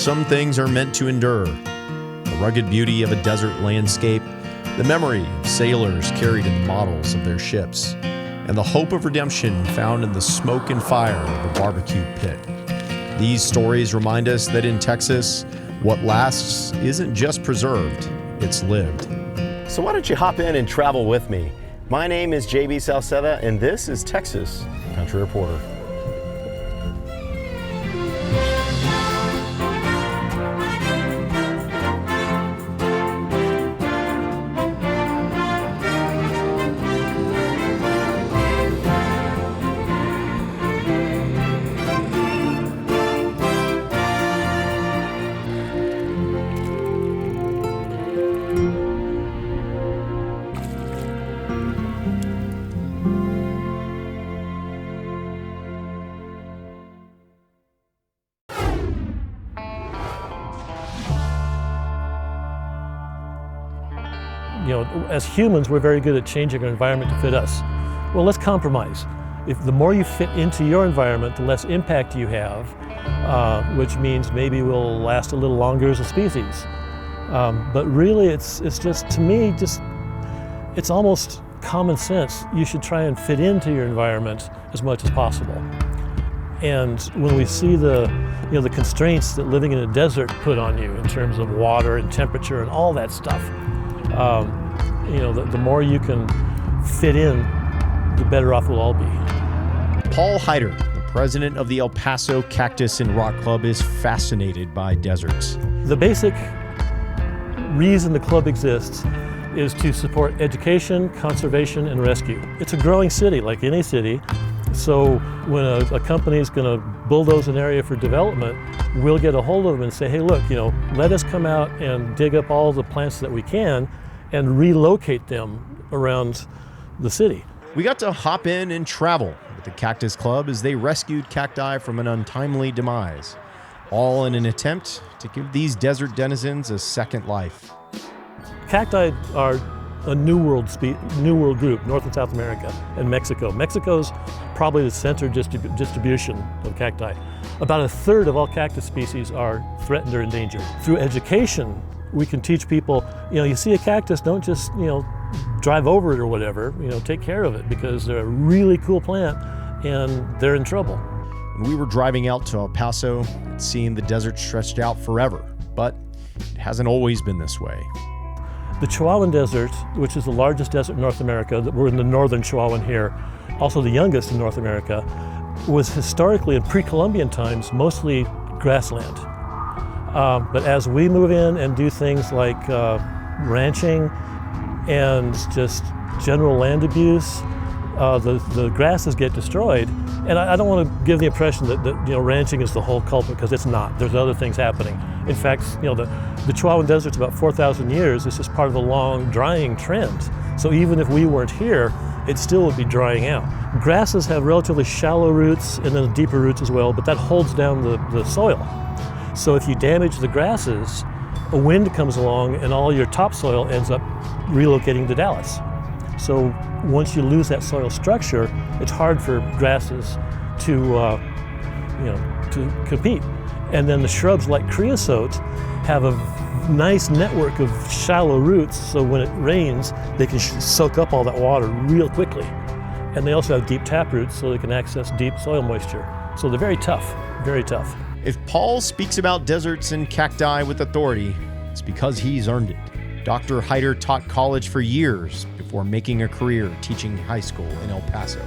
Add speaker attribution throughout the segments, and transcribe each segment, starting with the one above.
Speaker 1: some things are meant to endure. The rugged beauty of a desert landscape, the memory of sailors carried in the models of their ships, and the hope of redemption found in the smoke and fire of a barbecue pit. These stories remind us that in Texas, what lasts isn't just preserved, it's lived.
Speaker 2: So why don't you hop in and travel with me? My name is JB Salceda, and this is Texas Country Reporter.
Speaker 3: As humans, we're very good at changing our environment to fit us. Well, let's compromise. If the more you fit into your environment, the less impact you have, which means maybe we'll last a little longer as a species. But really, it's just, to me, it's almost common sense. You should try and fit into your environment as much as possible. And when we see the constraints that living in a desert put on you in terms of water and temperature and all that stuff, the more you can fit in, the better off we'll all be.
Speaker 1: Paul Hyder, the president of the El Paso Cactus and Rock Club, is fascinated by deserts.
Speaker 3: The basic reason the club exists is to support education, conservation, and rescue. It's a growing city, like any city, so when a company is going to bulldoze an area for development, we'll get a hold of them and say, hey, look, let us come out and dig up all the plants that we can and relocate them around the city.
Speaker 1: We got to hop in and travel with the Cactus Club as they rescued cacti from an untimely demise, all in an attempt to give these desert denizens a second life.
Speaker 3: Cacti are a New World group, North and South America and Mexico. Mexico's probably the center distribution of cacti. About a third of all cactus species are threatened or endangered. Through education, we can teach people, you see a cactus, don't just, drive over it or whatever, take care of it because they're a really cool plant and they're in trouble.
Speaker 1: When we were driving out to El Paso, it seemed the desert stretched out forever, but it hasn't always been this way.
Speaker 3: The Chihuahuan Desert, which is the largest desert in North America, we're in the northern Chihuahuan here, also the youngest in North America, was historically in pre-Columbian times mostly grassland. But as we move in and do things like ranching and just general land abuse, the grasses get destroyed. And I don't want to give the impression that ranching is the whole culprit, because it's not. There's other things happening. In fact, the Chihuahuan Desert's about 4,000 years. It's just part of a long drying trend. So even if we weren't here, it still would be drying out. Grasses have relatively shallow roots and then deeper roots as well, but that holds down the soil. So if you damage the grasses, a wind comes along and all your topsoil ends up relocating to Dallas. So once you lose that soil structure, it's hard for grasses to compete. And then the shrubs like creosote have a nice network of shallow roots, so when it rains, they can soak up all that water real quickly. And they also have deep tap roots, so they can access deep soil moisture. So they're very tough, very tough.
Speaker 1: If Paul speaks about deserts and cacti with authority, it's because he's earned it. Dr. Hyder taught college for years before making a career teaching high school in El Paso.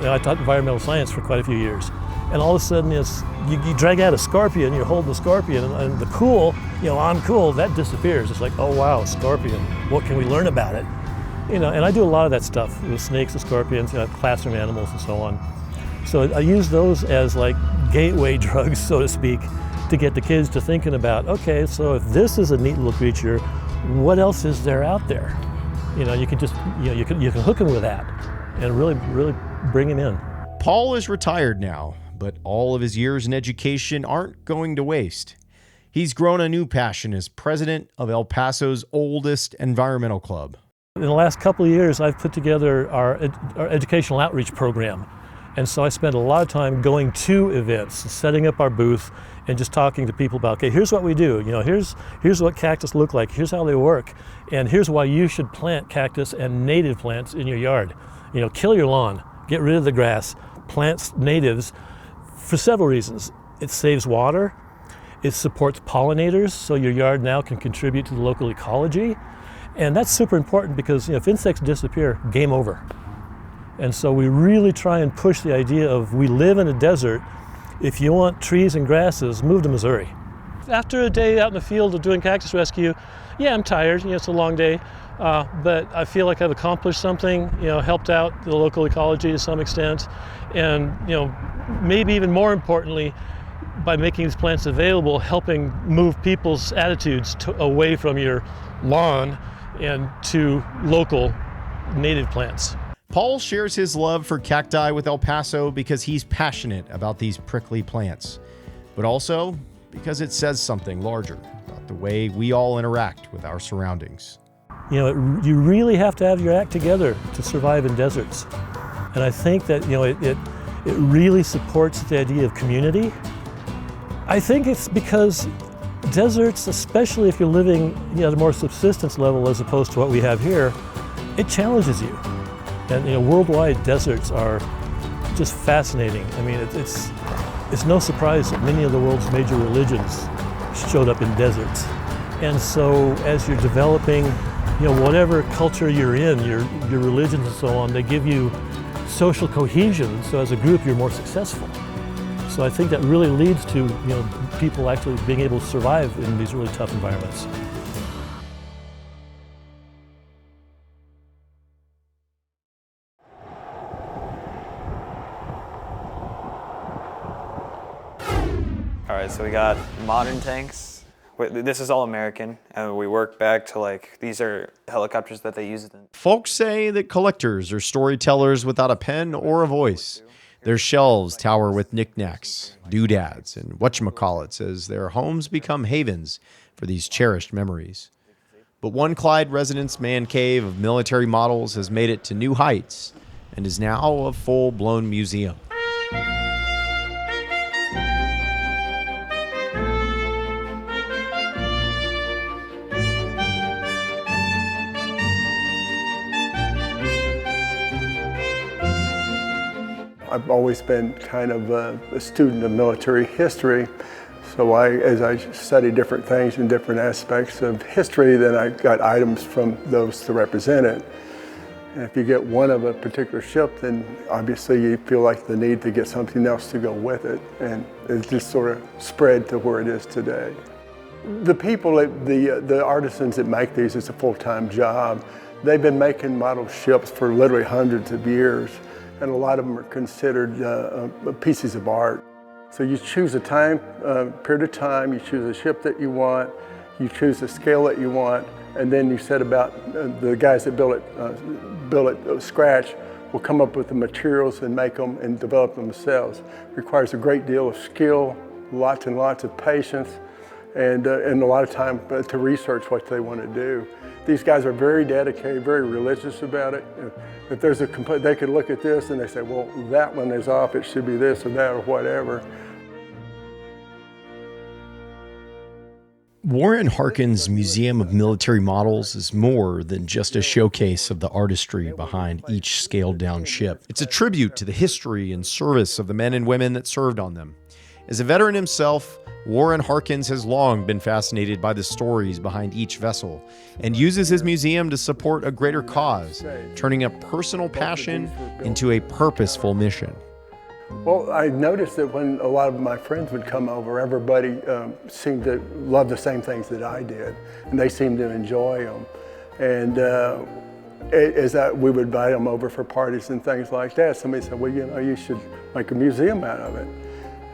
Speaker 3: I taught environmental science for quite a few years. And all of a sudden, you drag out a scorpion, you're holding the scorpion, and the cool, I'm cool, that disappears. It's like, oh wow, scorpion, what can we learn about it? And I do a lot of that stuff with snakes and scorpions, classroom animals and so on. So I use those as like gateway drugs, so to speak, to get the kids to thinking about, okay, so if this is a neat little creature, what else is there out there? You can just, you can hook them with that and really, really bring them in.
Speaker 1: Paul is retired now, but all of his years in education aren't going to waste. He's grown a new passion as president of El Paso's oldest environmental club.
Speaker 3: In the last couple of years, I've put together our educational outreach program. And so I spent a lot of time going to events, setting up our booth, and just talking to people about, okay, here's what we do. Here's what cactus look like. Here's how they work. And here's why you should plant cactus and native plants in your yard. Kill your lawn, get rid of the grass, plant natives for several reasons. It saves water. It supports pollinators, so your yard now can contribute to the local ecology. And that's super important because if insects disappear, game over. And so we really try and push the idea of we live in a desert. If you want trees and grasses, move to Missouri. After a day out in the field of doing cactus rescue, yeah, I'm tired. It's a long day, but I feel like I've accomplished something. Helped out the local ecology to some extent, and maybe even more importantly, by making these plants available, helping move people's attitudes away from your lawn and to local native plants.
Speaker 1: Paul shares his love for cacti with El Paso because he's passionate about these prickly plants, but also because it says something larger about the way we all interact with our surroundings.
Speaker 3: You really have to have your act together to survive in deserts. And I think that it really supports the idea of community. I think it's because deserts, especially if you're living at a more subsistence level as opposed to what we have here, it challenges you. And worldwide deserts are just fascinating. I mean, it's no surprise that many of the world's major religions showed up in deserts. And so as you're developing, whatever culture you're in, your religions and so on, they give you social cohesion. So as a group, you're more successful. So I think that really leads to people actually being able to survive in these really tough environments.
Speaker 4: All right, so we got modern tanks. This is all American, and we work back to these are helicopters that they use.
Speaker 1: Folks say that collectors are storytellers without a pen or a voice. Their shelves tower with knickknacks, doodads, and whatchamacallits as their homes become havens for these cherished memories. But one Clyde resident's man cave of military models has made it to new heights and is now a full-blown museum.
Speaker 5: I've always been kind of a student of military history, so as I studied different things in different aspects of history, then I got items from those to represent it. And if you get one of a particular ship, then obviously you feel like the need to get something else to go with it, and it just sort of spread to where it is today. The people, the artisans that make these, it's a full-time job. They've been making model ships for literally hundreds of years. And a lot of them are considered pieces of art. So you choose a period of time, you choose a ship that you want, you choose the scale that you want, and then you set about, the guys that build it scratch will come up with the materials and make them and develop them themselves. It requires a great deal of skill, lots and lots of patience, and a lot of time to research what they want to do. These guys are very dedicated, very religious about it. If there's they could look at this and they say, well, that one is off, it should be this or that or whatever.
Speaker 1: Warren Harkins' Museum of Military Models is more than just a showcase of the artistry behind each scaled-down ship. It's a tribute to the history and service of the men and women that served on them. As a veteran himself, Warren Harkins has long been fascinated by the stories behind each vessel and uses his museum to support a greater cause, turning a personal passion into a purposeful mission.
Speaker 5: Well, I noticed that when a lot of my friends would come over, everybody seemed to love the same things that I did, and they seemed to enjoy them. And we would invite them over for parties and things like that, somebody said, well, you should make a museum out of it.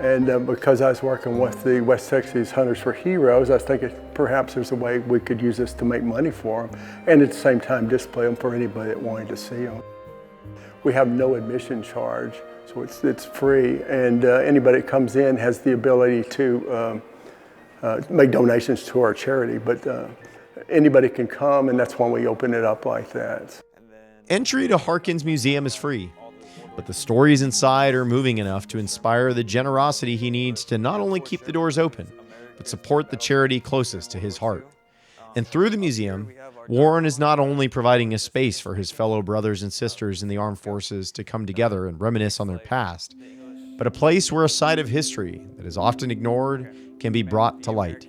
Speaker 5: And because I was working with the West Texas Hunters for Heroes, I was thinking perhaps there's a way we could use this to make money for them, and at the same time display them for anybody that wanted to see them. We have no admission charge, so it's free, and anybody that comes in has the ability to make donations to our charity, but anybody can come, and that's when we open it up like that.
Speaker 1: Entry to Harkins Museum is free. But the stories inside are moving enough to inspire the generosity he needs to not only keep the doors open, but support the charity closest to his heart. And through the museum, Warren is not only providing a space for his fellow brothers and sisters in the armed forces to come together and reminisce on their past, but a place where a side of history that is often ignored can be brought to light.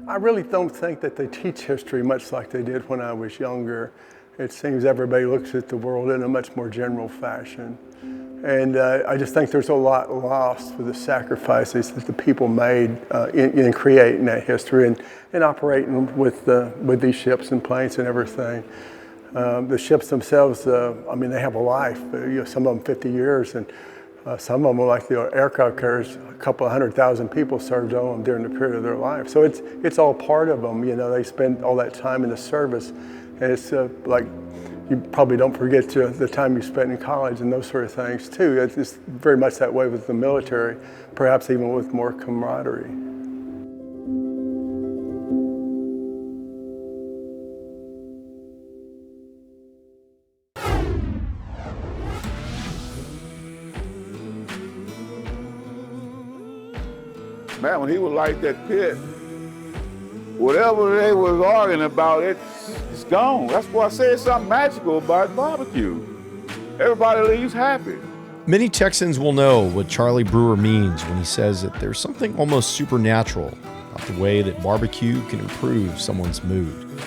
Speaker 5: I really don't think that they teach history much like they did when I was younger. It seems everybody looks at the world in a much more general fashion. And I just think there's a lot lost with the sacrifices that the people made in creating that history and operating with these ships and planes and everything. The ships themselves, I mean, they have a life. Some of them 50 years, and some of them, like the aircraft carriers, a couple of 100,000 people served on them during the period of their life. So it's all part of them. They spend all that time in the service, and it's like, you probably don't forget the time you spent in college and those sort of things too. It's very much that way with the military, perhaps even with more camaraderie.
Speaker 6: Man, when he would light that pit, whatever they was arguing about, it's gone. That's why I say it's something magical about barbecue. Everybody leaves happy.
Speaker 1: Many Texans will know what Charlie Brewer means when he says that there's something almost supernatural about the way that barbecue can improve someone's mood.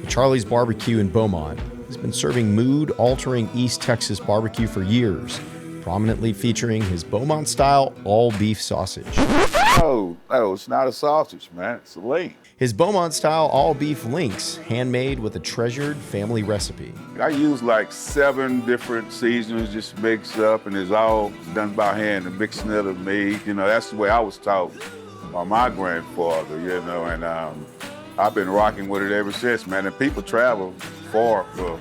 Speaker 1: Charlie's Barbecue in Beaumont has been serving mood-altering East Texas barbecue for years, prominently featuring his Beaumont-style all-beef sausage.
Speaker 6: Oh, it's not a sausage, man. It's a link.
Speaker 1: His Beaumont-style all-beef links, handmade with a treasured family recipe.
Speaker 6: I use like 7 different seasonings just mixed up, and it's all done by hand, the mixing of the meat. That's the way I was taught by my grandfather, and I've been rocking with it ever since, man. And people travel far for,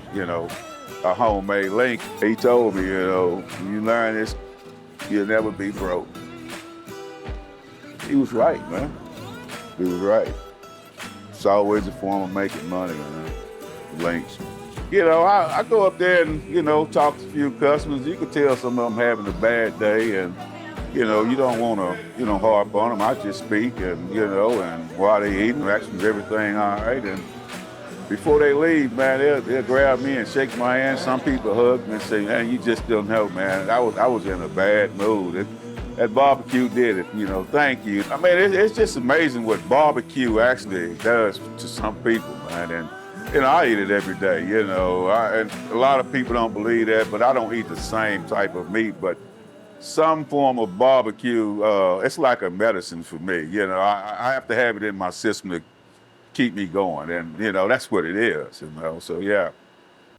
Speaker 6: a homemade link. He told me, when you learn this, you'll never be broke. He was right, man. He was right. It's always a form of making money, man. Links. I go up there and, talk to a few customers. You can tell some of them having a bad day, and, you don't want to, harp on them. I just speak and, and while they eating, actually everything all right. And before they leave, man, they'll grab me and shake my hand. Some people hug me and say, man, you just don't know, man. I was in a bad mood. That barbecue did it, thank you. I mean, it's just amazing what barbecue actually does to some people, man. And, I eat it every day, and a lot of people don't believe that, but I don't eat the same type of meat, but some form of barbecue, it's like a medicine for me. I have to have it in my system to keep me going, and, that's what it is, so yeah.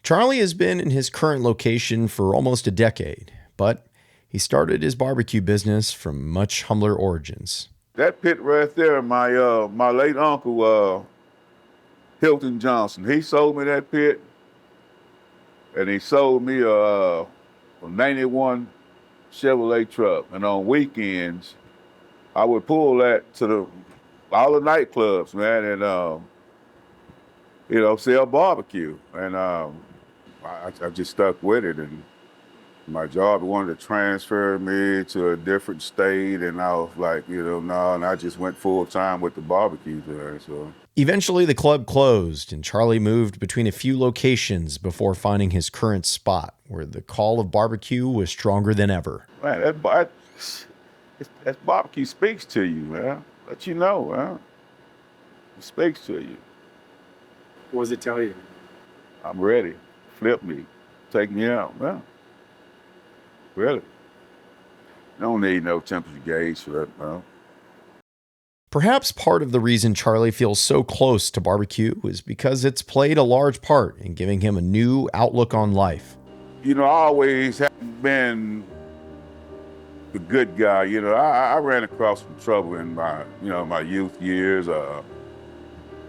Speaker 1: Charlie has been in his current location for almost a decade, but he started his barbecue business from much humbler origins.
Speaker 6: That pit right there, my late uncle, Hilton Johnson, he sold me that pit, and he sold me a 91 Chevrolet truck. And on weekends, I would pull that to all the nightclubs, man, and sell barbecue. And I just stuck with it, and my job wanted to transfer me to a different state, and I was like, no, and I just went full time with the barbecue there. So
Speaker 1: eventually the club closed, and Charlie moved between a few locations before finding his current spot, where the call of barbecue was stronger than ever.
Speaker 6: Man, that barbecue speaks to you, man. Let you know, man. It speaks to you.
Speaker 7: What does it tell you?
Speaker 6: I'm ready. Flip me. Take me out, man. Really? Don't need no temperature gauge for that, man.
Speaker 1: Perhaps part of the reason Charlie feels so close to barbecue is because it's played a large part in giving him a new outlook on life.
Speaker 6: I always have been the good guy. I ran across some trouble in my, my youth years, my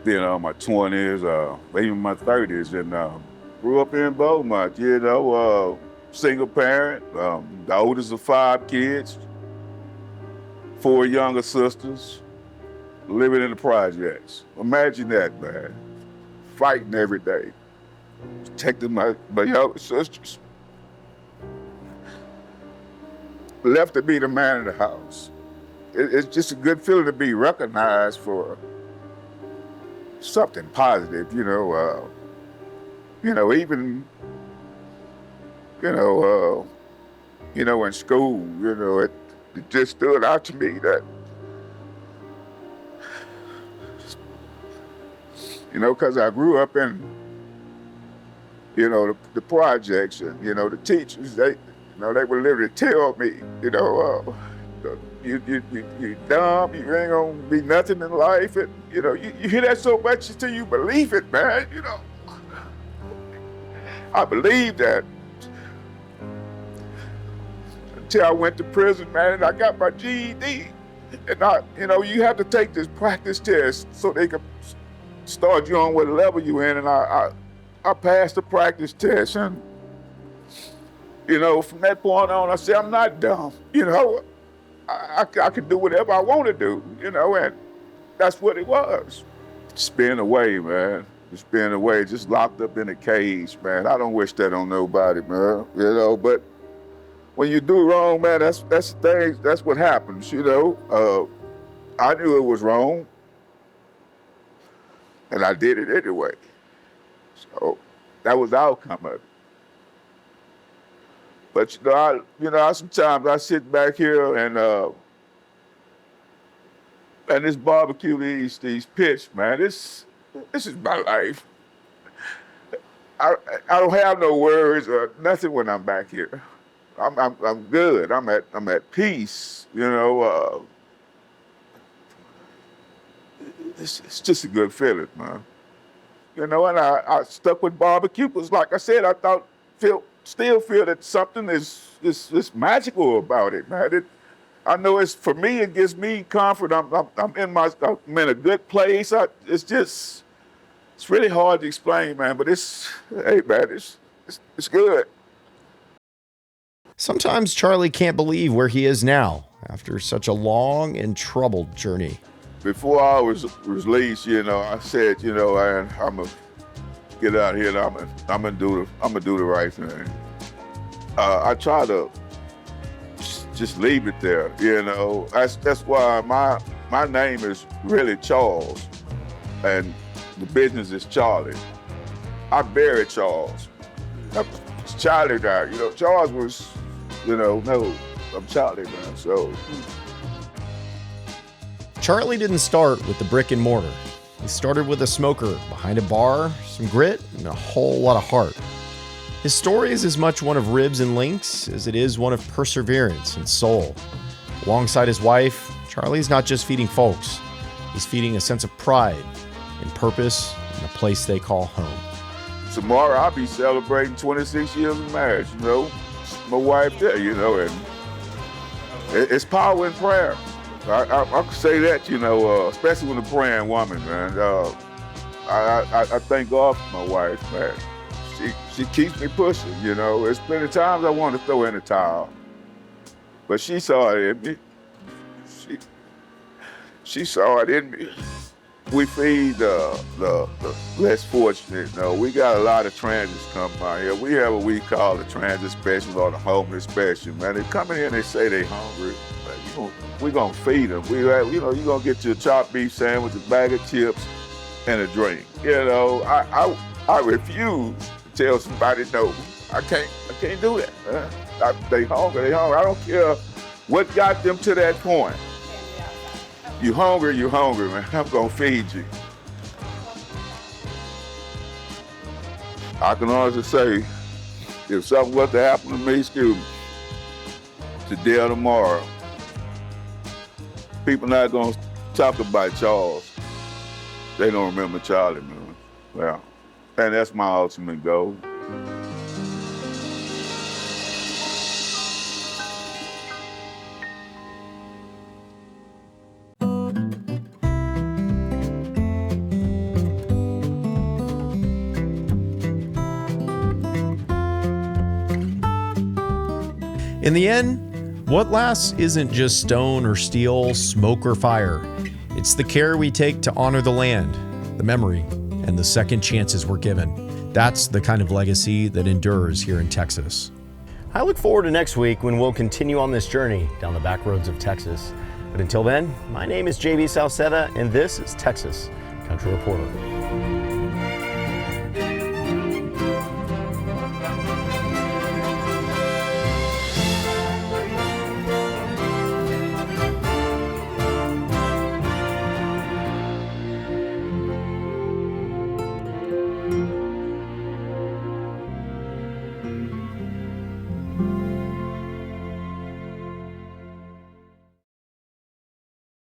Speaker 6: 20s, even my 30s, and grew up in Beaumont, single parent, the oldest of 5 kids, 4 younger sisters, living in the projects. Imagine that, man. Fighting every day, protecting my younger sisters. left to be the man of the house. It's just a good feeling to be recognized for something positive, even, in school, it just stood out to me that, because I grew up in, the projects and, the teachers, they would literally tell me, you dumb, you ain't gonna be nothing in life. And, you hear that so much until you believe it, man, I believe that. Until I went to prison, man, and I got my GED. And you have to take this practice test so they can start you on what level you in. And I passed the practice test. And, from that point on, I said, I'm not dumb. I can do whatever I want to do, and that's what it was. Just being away, man. Just being away, just locked up in a cage, man. I don't wish that on nobody, man, but when you do wrong, man, that's the thing, that's what happens, I knew it was wrong, and I did it anyway. So that was the outcome of it. But sometimes I sit back here and this barbecue, these pits, man. This is my life. I don't have no words or nothing when I'm back here. I'm good. I'm at peace. It's just a good feeling, man. And I stuck with barbecue because, like I said, still feel that something is magical about it, man. I know it's, for me, it gives me comfort. I'm in a good place. It's really hard to explain, man, but it's good.
Speaker 1: Sometimes Charlie can't believe where he is now after such a long and troubled journey.
Speaker 6: Before I was released, I said, I'm gonna get out here and I'm gonna do the right thing. I try to just leave it there, That's why my name is really Charles, and the business is Charlie. I buried Charles. Charlie died, Charles was, no, I'm Charlie, man. So
Speaker 1: Charlie didn't start with the brick and mortar. He started with a smoker behind a bar, some grit, and a whole lot of heart. His story is as much one of ribs and links as it is one of perseverance and soul. Alongside his wife, Charlie's not just feeding folks. He's feeding a sense of pride and purpose in the place they call home.
Speaker 6: Tomorrow I'll be celebrating 26 years of marriage, My wife there, and it's power in prayer. I can say that, especially with a praying woman, man. I thank God for my wife, man. She keeps me pushing, There's plenty of times I want to throw in the towel, but she saw it in me. She saw it in me. We feed the less fortunate. We got a lot of transits come by here. We have what we call the transit special or the homeless special, man. They come in here and they say they hungry. We're gonna feed them. You're gonna get your chopped beef sandwich, a bag of chips, and a drink. I refuse to tell somebody no. I can't do that. They hungry. I don't care what got them to that point. You hungry, man. I'm gonna feed you. I can honestly say, if something was to happen to me, today or tomorrow, people not gonna talk about Charles. They don't remember Charlie, man. Well, and that's my ultimate goal.
Speaker 1: In the end, what lasts isn't just stone or steel, smoke or fire. It's the care we take to honor the land, the memory, and the second chances we're given. That's the kind of legacy that endures here in Texas.
Speaker 2: I look forward to next week when we'll continue on this journey down the back roads of Texas. But until then, my name is JB Salceda, and this is Texas Country Reporter.